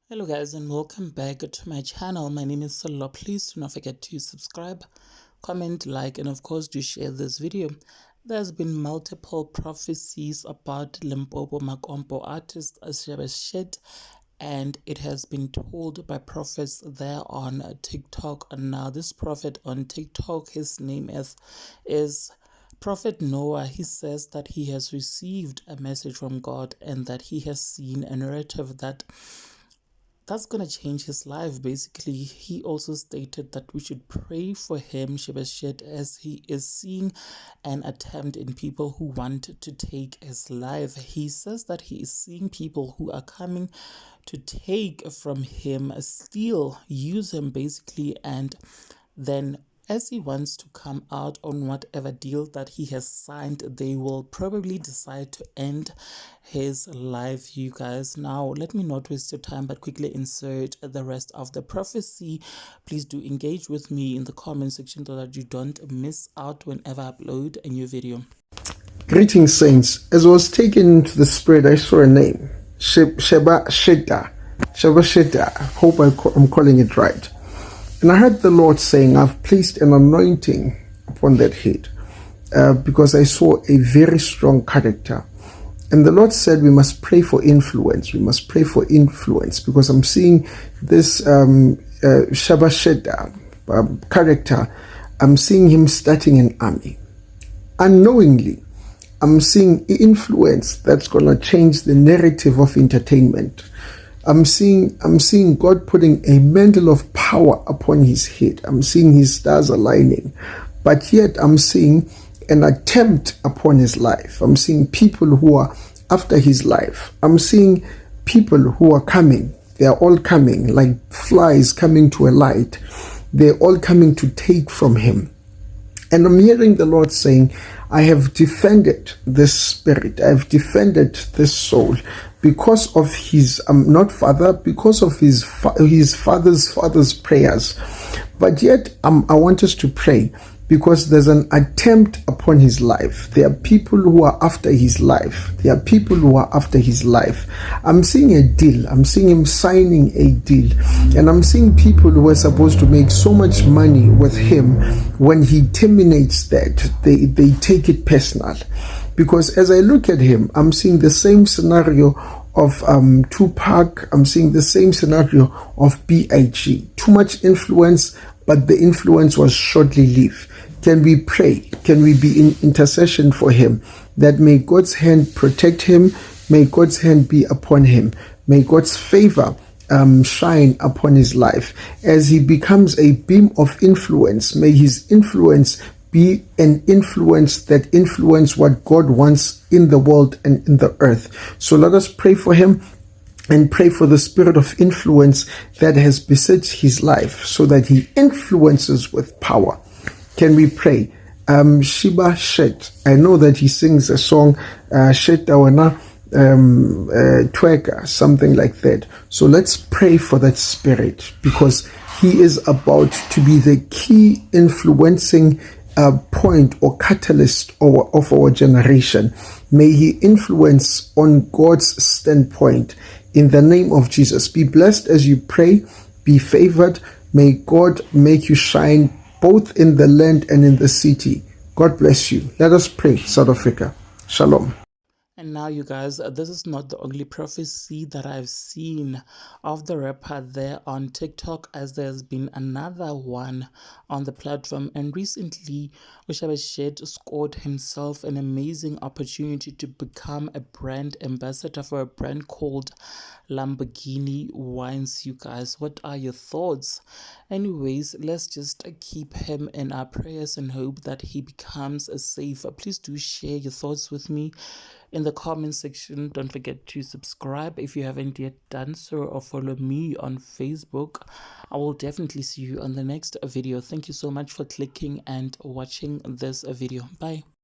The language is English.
Hello guys and welcome back to my channel. My name is Solo. Please do not forget to subscribe, comment, like, and of course do share this video. There's been multiple prophecies about Limpopo Makompo artist Shebesxhit, and it has been told by prophets there on TikTok. And now this prophet on TikTok, his name is Prophet Noah. He says that he has received a message from God and that he has seen a narrative that's going to change his life. Basically, he also stated that we should pray for him, Shebesxhit, as he is seeing an attempt in people who want to take his life. He says that he is seeing people who are coming to take from him, steal, use him basically, and then as he wants to come out on whatever deal that he has signed, they will probably decide to end his life, you guys. Now, let me not waste your time, but quickly insert the rest of the prophecy. Please do engage with me in the comment section so that you don't miss out whenever I upload a new video. Greetings, saints. As I was taken into the spirit, I saw a name, Shebesxhit. Shebesxhit. Hope I'm calling it right. And I heard the Lord saying, I've placed an anointing upon that head because I saw a very strong character. And the Lord said, we must pray for influence. We must pray for influence because I'm seeing this Shebesxhit character. I'm seeing him starting an army. Unknowingly, I'm seeing influence that's going to change the narrative of entertainment. I'm seeing God putting a mantle of power upon his head. I'm seeing his stars aligning. But yet I'm seeing an attempt upon his life. I'm seeing people who are after his life. I'm seeing people who are coming. They are all coming like flies coming to a light. They're all coming to take from him. And I'm hearing the Lord saying, I have defended this spirit. I have defended this soul because of his, because of his father's prayers. But yet, I want us to pray because there's an attempt upon his life. There are people who are after his life. There are people who are after his life. I'm seeing a deal. I'm seeing him signing a deal. And I'm seeing people who are supposed to make so much money with him. When he terminates that, they take it personal. Because as I look at him, I'm seeing the same scenario of Tupac. I'm seeing the same scenario of B.I.G. Too much influence, but the influence was shortly lived. Can we pray? Can we be in intercession for him? That may God's hand protect him. May God's hand be upon him. May God's favor shine upon his life. As he becomes a beam of influence, may his influence be an influence that influence what God wants in the world and in the earth. So let us pray for him and pray for the spirit of influence that has beset his life so that he influences with power. Can we pray? Shebesxhit. I know that he sings a song, Shetawana, Tweka, something like that. So let's pray for that spirit because he is about to be the key influencing point or catalyst of our generation. May he influence on God's standpoint in the name of Jesus. Be blessed as you pray. Be favored. May God make you shine both in the land and in the city. God bless you. Let us pray, South Africa. Shalom. And now, you guys, this is not the only prophecy that I've seen of the rapper there on TikTok, as there's been another one on the platform. And recently, Shebesxhit scored himself an amazing opportunity to become a brand ambassador for a brand called Lamborghini Wines. You guys, what are your thoughts? Anyways, let's just keep him in our prayers and hope that he becomes a safer. Please do share your thoughts with me in the comment section. Don't forget to subscribe if you haven't yet done so, or follow me on Facebook. I will definitely see you on the next video. Thank you so much for clicking and watching this video. Bye.